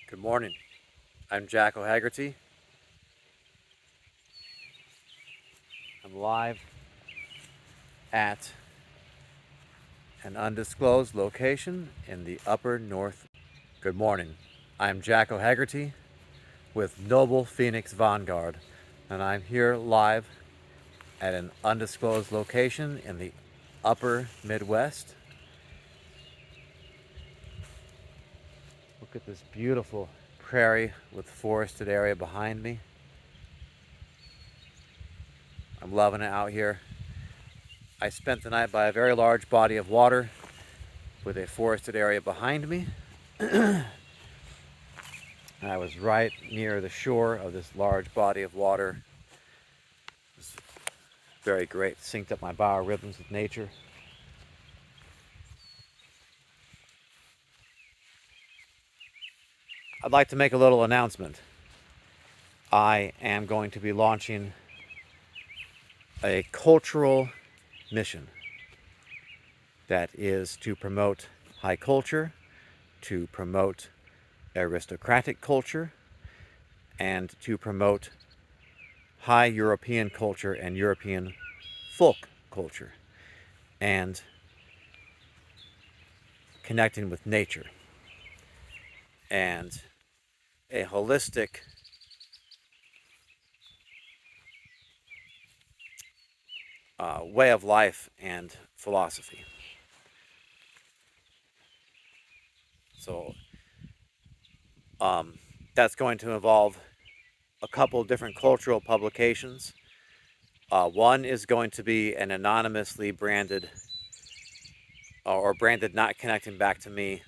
Good morning. I'm Jack O'Haggerty. I'm live at an undisclosed location in the upper north. Good morning. I'm Jack O'Haggerty with Noble Phoenix Vanguard, and I'm here live at an undisclosed location in the upper Midwest. Look at this beautiful prairie with forested area behind me. I'm loving it out here. I spent the night by a very large body of water with a forested area behind me. I was right near the shore of this large body of water. It was very great, synced up my biorhythms with nature. I'd like to make a little announcement. I am going to be launching a cultural mission that is to promote high culture, to promote aristocratic culture, and to promote high European culture and European folk culture, and connecting with nature, and a holistic way of life and philosophy. So that's going to involve a couple of different cultural publications. One is going to be an anonymously branded or branded not connecting back to me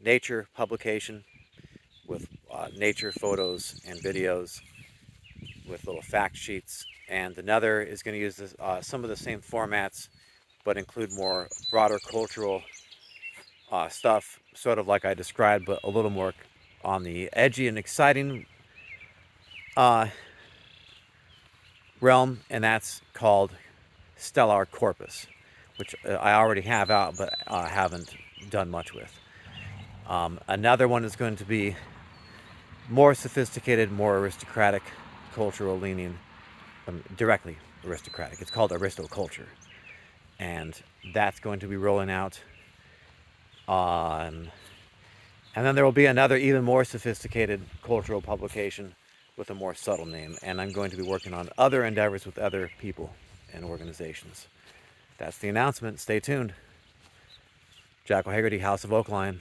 nature publication with nature photos and videos with little fact sheets. And another is going to use this, some of the same formats but include more broader cultural stuff, sort of like I described, but a little more on the edgy and exciting realm, and that's called Stellar Corpus, which I already have out but haven't done much with. Another one is going to be more sophisticated, more aristocratic, cultural leaning, directly aristocratic. It's called Aristoculture, and that's going to be rolling out. And then there will be another even more sophisticated cultural publication with a more subtle name, and I'm going to be working on other endeavors with other people and organizations. That's the announcement. Stay tuned. Jack O'Haggerty, House of Oakline.